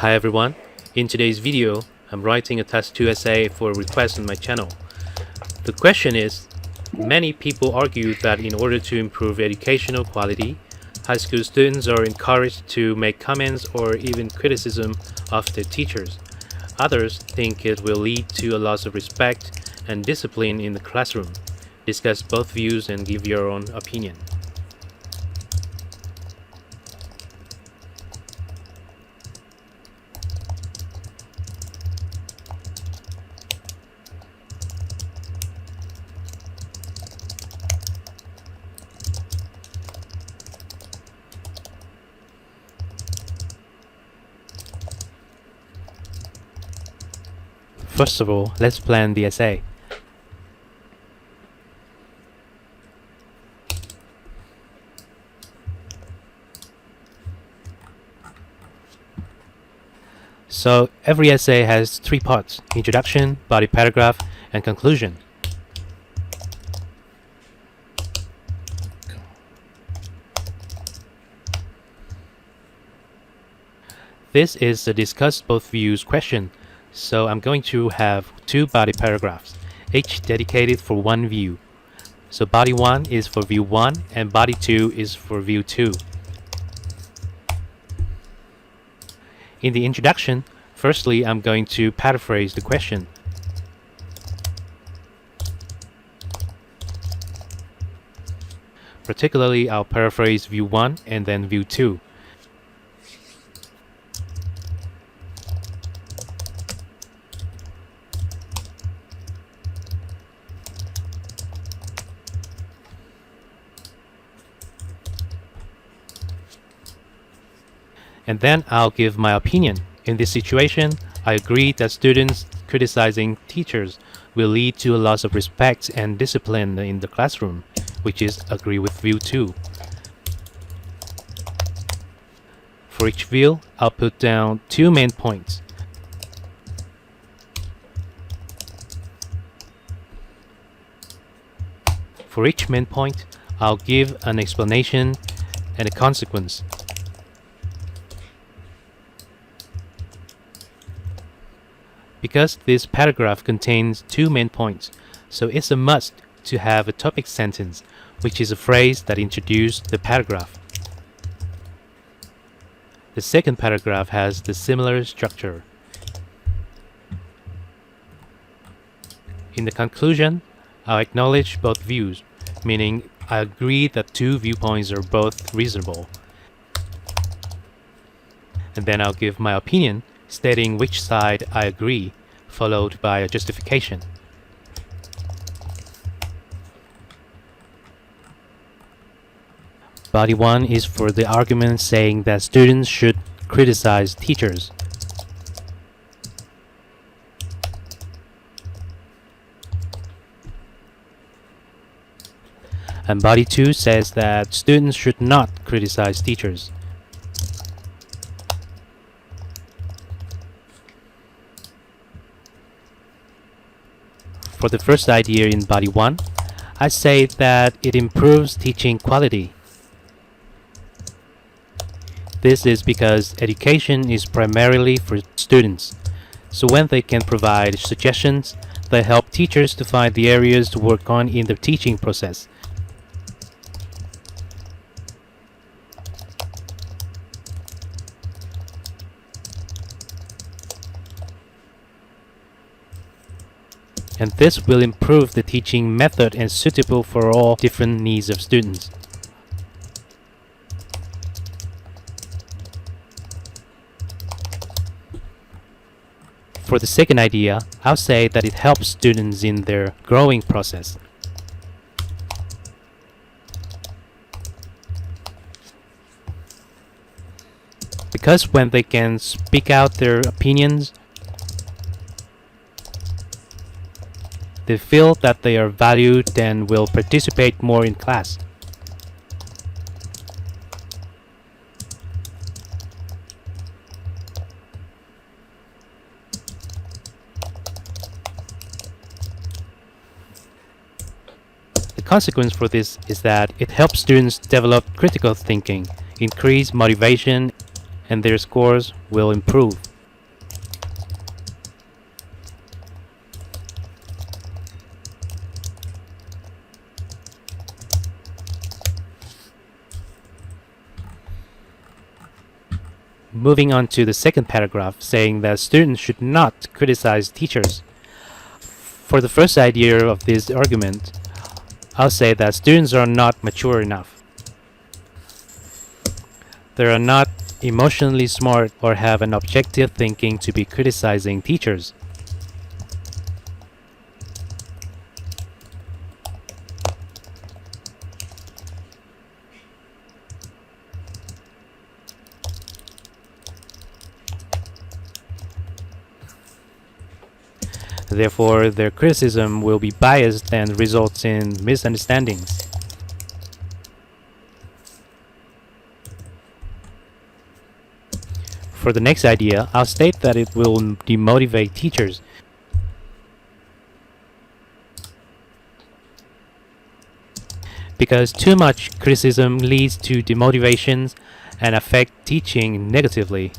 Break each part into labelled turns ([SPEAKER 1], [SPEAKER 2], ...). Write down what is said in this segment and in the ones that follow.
[SPEAKER 1] Hi everyone, in today's video, I'm writing a Task 2 essay for a request on my channel. The question is, many people argue that in order to improve educational quality, high school students are encouraged to make comments or even criticism of their teachers. Others think it will lead to a loss of respect and discipline in the classroom. Discuss both views and give your own opinion. First of all, let's plan the essay. So every essay has 3 parts: introduction, body paragraph, and conclusion. This is a discuss both views question. So I'm going to have 2 body paragraphs, each dedicated for one view. So body 1 is for view 1 and body 2 is for view 2. In the introduction, firstly I'm going to paraphrase the question. Particularly, I'll paraphrase view 1 and then view 2. And then I'll give my opinion. In this situation, I agree that students criticizing teachers will lead to a loss of respect and discipline in the classroom, which is agree with view 2. For each view, I'll put down 2 main points. For each main point, I'll give an explanation and a consequence. Because this paragraph contains 2 main points, so it's a must to have a topic sentence, which is a phrase that introduces the paragraph. The second paragraph has the similar structure. In the conclusion, I'll acknowledge both views, meaning I agree that 2 viewpoints are both reasonable. And then I'll give my opinion, stating which side I agree, followed by a justification. Body 1 is for the argument saying that students should criticize teachers. And body 2 says that students should not criticize teachers. For the first idea in body 1, I say that it improves teaching quality. This is because education is primarily for students, so when they can provide suggestions, they help teachers to find the areas to work on in the teaching process. And this will improve the teaching method and suitable for all different needs of students. For the second idea, I'll say that it helps students in their growing process. Because when they can speak out their opinions, they feel that they are valued and will participate more in class. The consequence for this is that it helps students develop critical thinking, increase motivation, and their scores will improve. Moving on to the second paragraph, saying that students should not criticize teachers. For the first idea of this argument, I'll say that students are not mature enough. They are not emotionally smart or have an objective thinking to be criticizing teachers. Therefore, their criticism will be biased and results in misunderstandings. For the next idea, I'll state that it will demotivate teachers. Because too much criticism leads to demotivations and affect teaching negatively.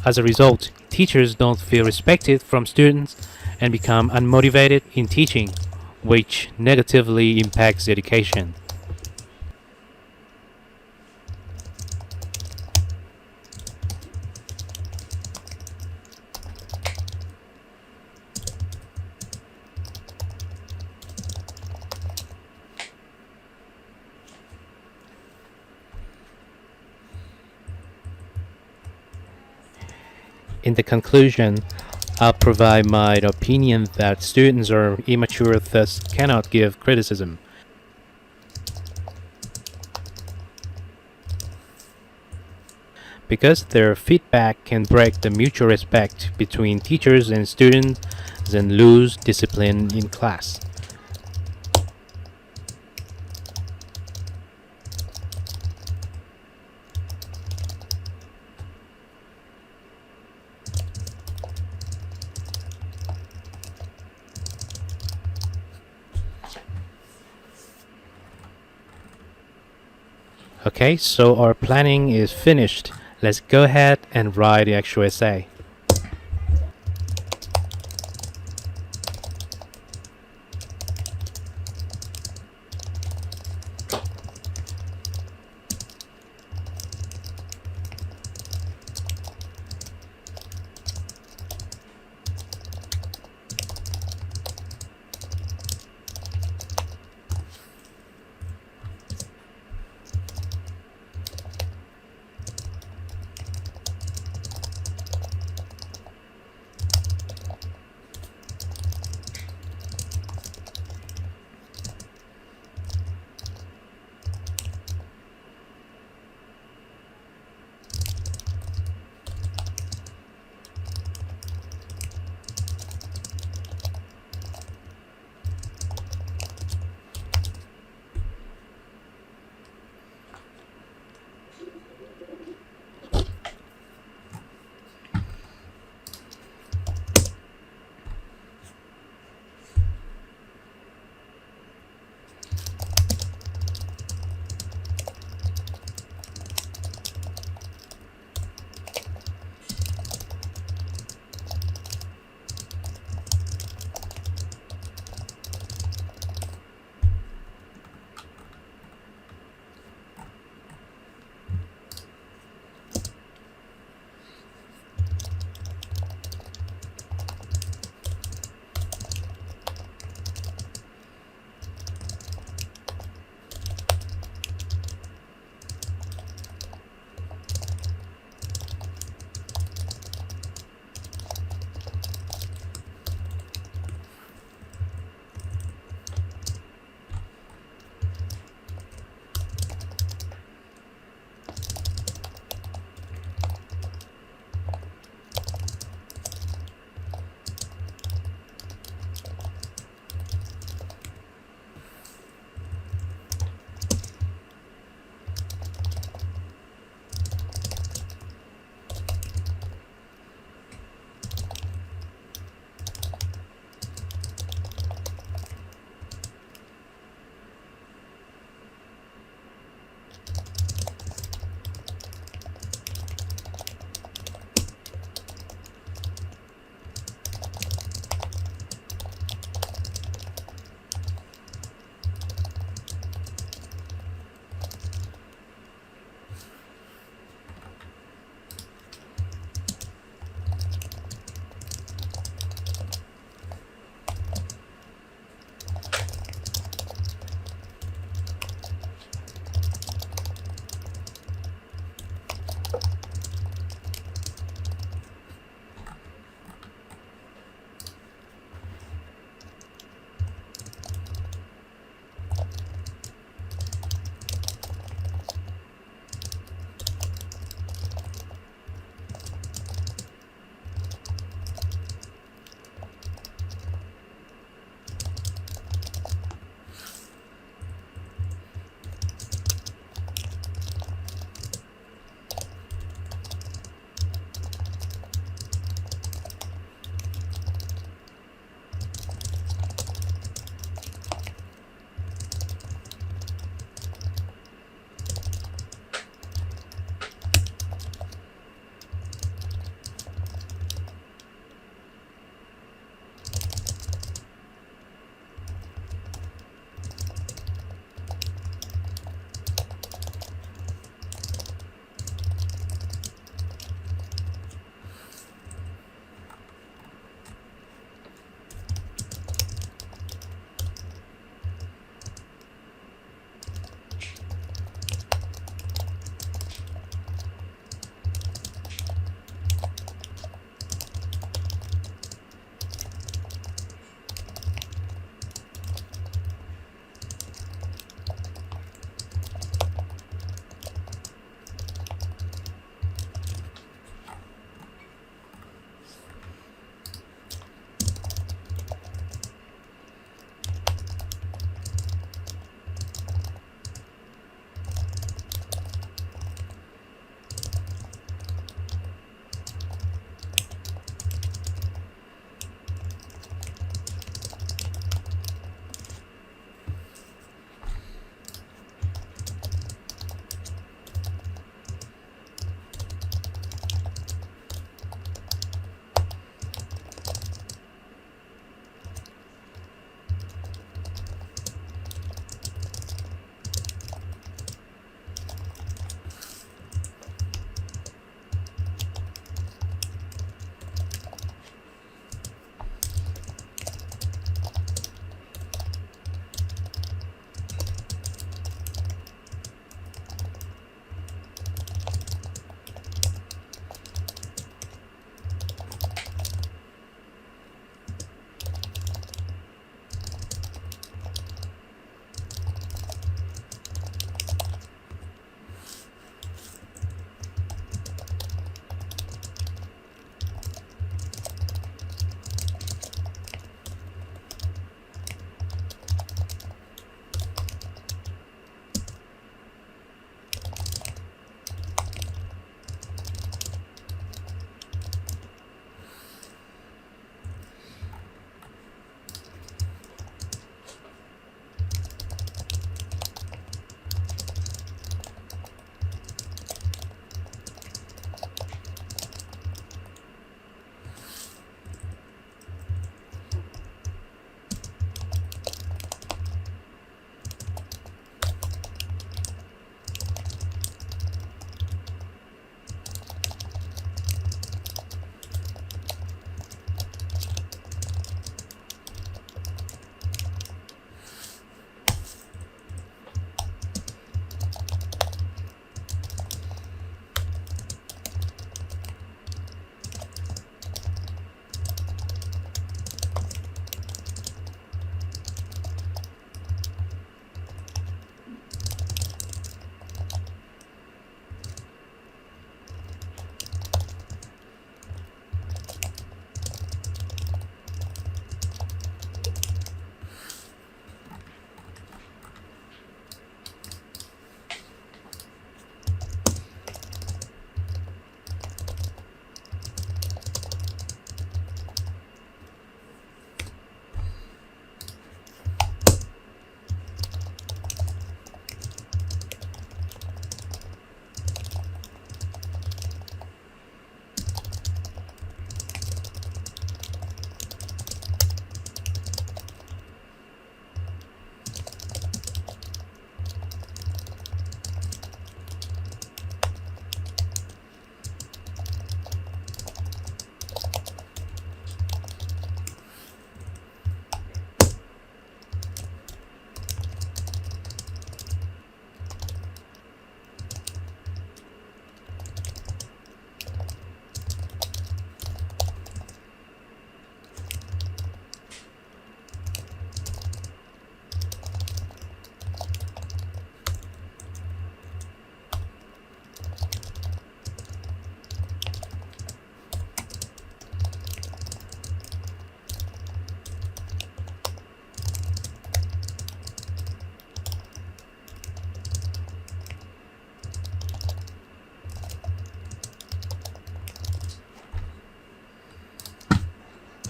[SPEAKER 1] As a result, teachers don't feel respected from students and become unmotivated in teaching, which negatively impacts education. In the conclusion, I'll provide my opinion that students are immature, thus cannot give criticism. Because their feedback can break the mutual respect between teachers and students and lose discipline in class. Okay, so our planning is finished. Let's go ahead and write the actual essay.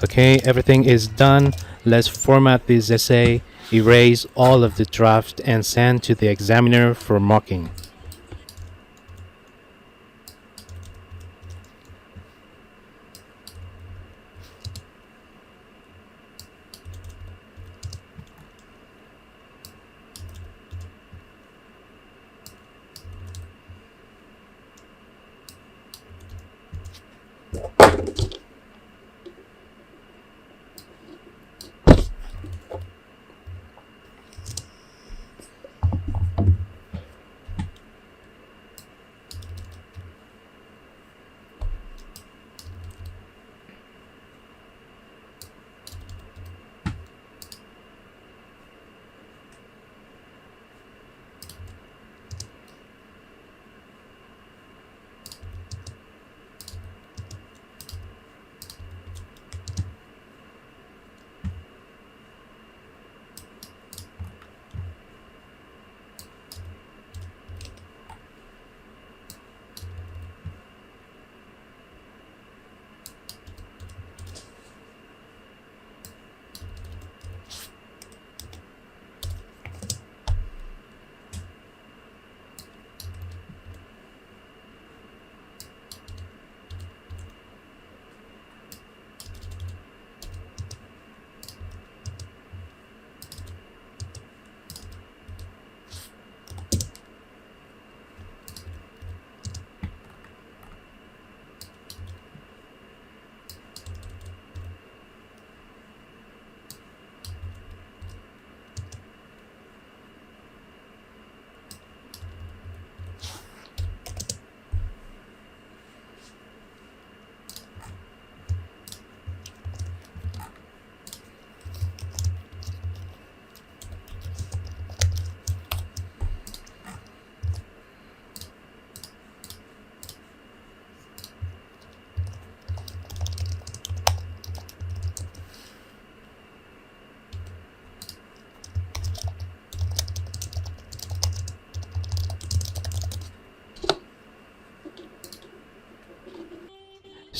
[SPEAKER 1] Okay, everything is done. Let's format this essay, erase all of the draft, and send to the examiner for marking.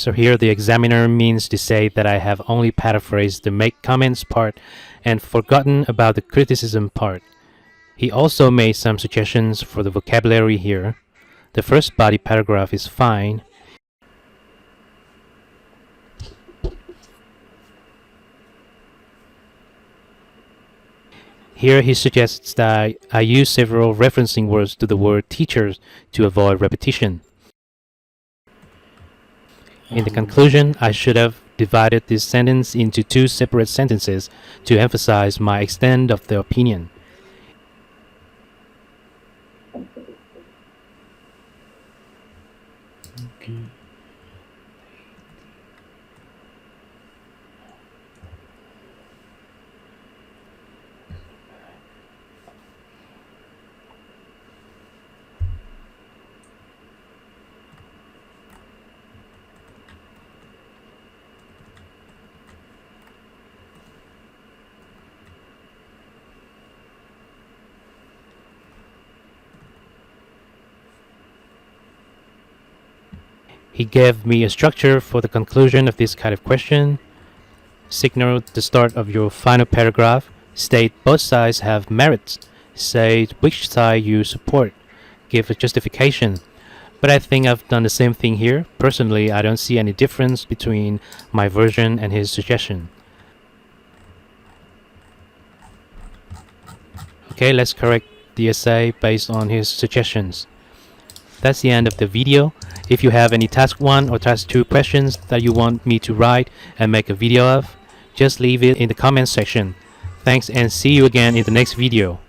[SPEAKER 1] So here the examiner means to say that I have only paraphrased the make comments part and forgotten about the criticism part. He also made some suggestions for the vocabulary here. The first body paragraph is fine. Here he suggests that I use several referencing words to the word teachers to avoid repetition. In the conclusion, I should have divided this sentence into two separate sentences to emphasize my extent of the opinion. He gave me a structure for the conclusion of this kind of question. Signal the start of your final paragraph. State both sides have merits. Say which side you support. Give a justification. But I think I've done the same thing here. Personally, I don't see any difference between my version and his suggestion. Okay, let's correct the essay based on his suggestions. That's the end of the video. If you have any task 1 or task 2 questions that you want me to write and make a video of, just leave it in the comments section. Thanks and see you again in the next video.